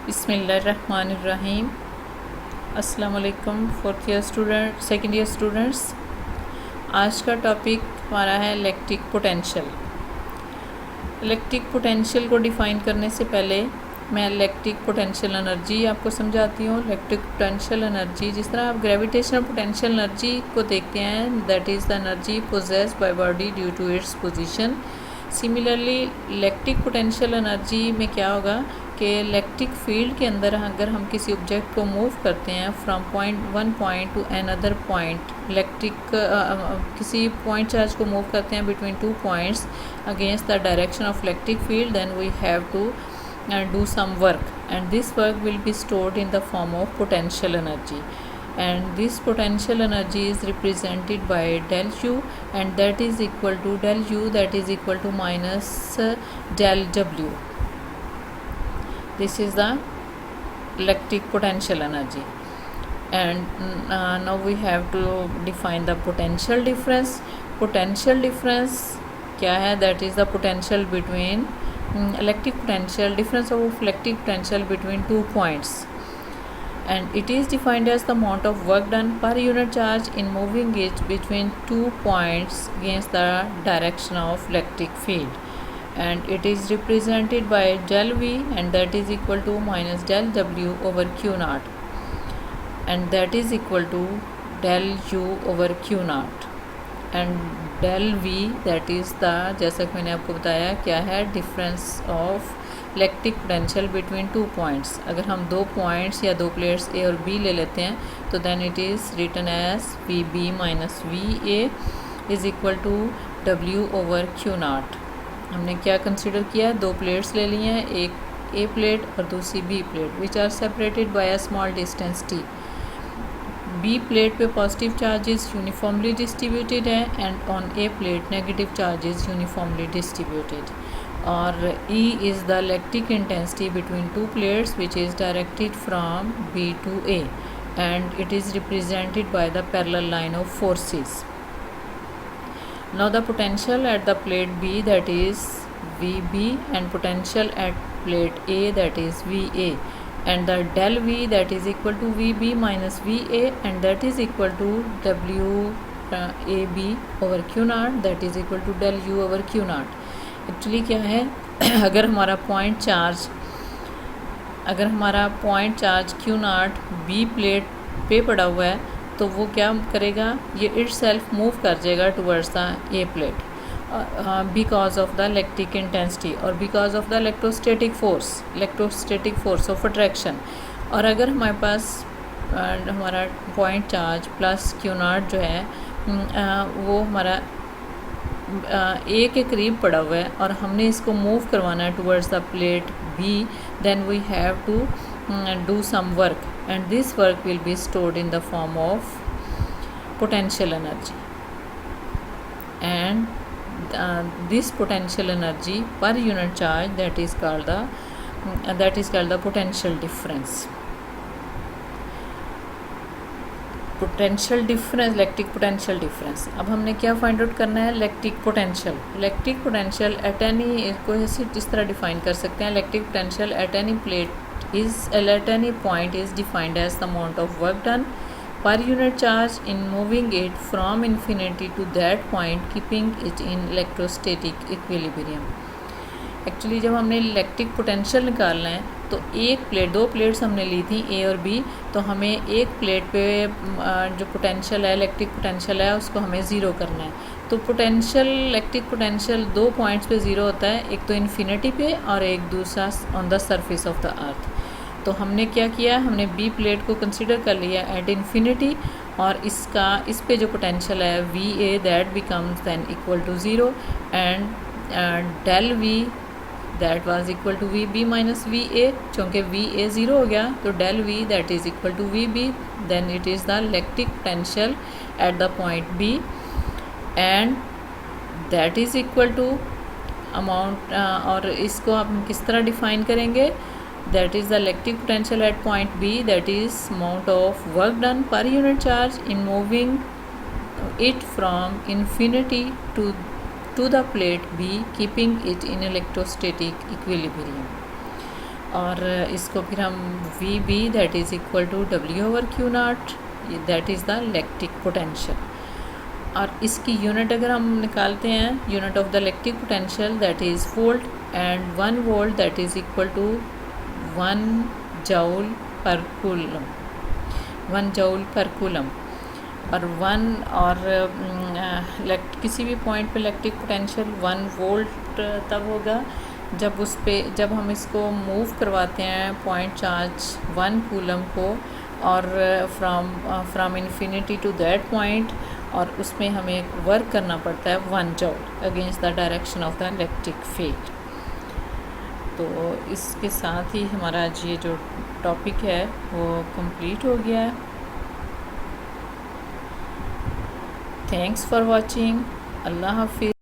बिस्मिल्लाहिर्रहमानिर्रहीम। अस्सलाम वालेकुम fourth year student, second year students. आज का टॉपिक हमारा है इलेक्ट्रिक पोटेंशियल। इलेक्ट्रिक पोटेंशियल को डिफ़ाइन करने से पहले मैं इलेक्ट्रिक पोटेंशियल एनर्जी आपको समझाती हूँ। इलेक्ट्रिक पोटेंशियल एनर्जी, जिस तरह आप ग्रेविटेशनल पोटेंशियल एनर्जी को देखते हैं, that is the energy possessed by body due to its position. Similarly electric potential energy में क्या होगा कि इलेक्ट्रिक फील्ड के अंदर अगर हम किसी ऑब्जेक्ट को मूव करते हैं from one point to another point, किसी पॉइंट चार्ज को मूव करते हैं between two points against the direction of electric field, then we have to do some work, and this work will be stored in the form of potential energy, and this potential energy is represented by del U, and that is equal to del U, that is equal to minus del W. This is the electric potential energy. And now we have to define the potential difference. Potential difference क्या है? That is the potential between electric potential, difference of electric potential between 2 points, and it is defined as the amount of work done per unit charge in moving it between 2 points against the direction of electric field, and it is represented by del V, and that is equal to minus del W over Q naught, and that is equal to del U over Q naught, and del V, that is the, जैसा कि मैंने आपको बताया, क्या है? Difference of electric potential between 2 points. अगर हम 2 points या 2 प्लेट्स ए और बी ले लेते हैं तो then it is written as V B minus V A is equal to W over Q naught. हमने क्या कंसिडर किया? 2 प्लेट्स ले ली हैं, एक ए प्लेट और दूसरी B plate, which are separated by a small distance T. B plate पे positive charges uniformly distributed है, and on A plate negative charges uniformly distributed, और E is the electric intensity between 2 plates which is directed from B to A, and it is represented by the parallel line of forces. Now the potential at the plate B, that is V B, and potential eight plate A, that is V A, and the del V, that is equal to VB minus VA, and that is equal to W AB over Q naught, that is equal to del U over Q naught. Actually क्या है, अगर हमारा point charge Q naught B plate पे पड़ा हुआ है तो वो क्या करेगा? ये इट सेल्फ मूव कर जाएगा towards the A plate because of the electric intensity और because of the electrostatic force of attraction। और अगर हमारे पास हमारा point charge plus Q not जो है वो हमारा ए के करीब पड़ा हुआ है और हमने इसको मूव करवाना है towards the plate B, then we have to do some work, and this work will be stored in the form of potential energy, and this potential energy per unit charge, that is called the potential difference. Potential difference, electric potential difference. अब हमने क्या find out करना है? Electric potential at any, को इस तरह define कर सकते हैं। Electric potential at any plate at any point is defined as the amount of work done per unit charge in moving it from infinity to that point, keeping it in electrostatic equilibrium। Actually जब हमने electric potential निकालना है तो दो plates हमने ली थी ए और B, तो हमें एक प्लेट पे जो पोटेंशियल है, इलेक्ट्रिक पोटेंशियल है, उसको हमें ज़ीरो करना है। तो इलेक्ट्रिक पोटेंशियल 2 पॉइंट्स पे ज़ीरो होता है, एक तो इन्फिनिटी पे और एक दूसरा on the surface of the earth. तो हमने क्या किया? हमने बी प्लेट को कंसिडर कर लिया एट इन्फिनिटी, और इस पे जो पोटेंशियल है V A, that becomes then equal to zero, and del V that was equal to V B minus V A. चूँकि वी ए ज़ीरो हो गया तो del V that is equal to V B, then it is the electric potential at the point B, and that is equal to amount, और इसको हम किस तरह define करेंगे? That is the electric potential at point B, that is amount of work done per unit charge in moving it from infinity to the plate B, keeping it in electrostatic equilibrium। और इसको फिर हम V B that is equal to W/Q0, that is the electric potential. और इसकी unit अगर हम निकालते हैं, unit of the electric potential that is volt, and 1 volt that is equal to 1 joule per coulomb, 1 joule per coulomb. और किसी भी point पे इलेक्ट्रिक पोटेंशियल 1 वोल्ट तब होगा जब हम इसको मूव करवाते हैं पॉइंट चार्ज 1 कूलम को, और from infinity to that point, और उसमें हमें वर्क करना पड़ता है 1 joule against the direction of the electric field. तो इसके साथ ही हमारा आज ये जो टॉपिक है वो कंप्लीट हो गया है। Thanks for watching. अल्लाह हाफिज़।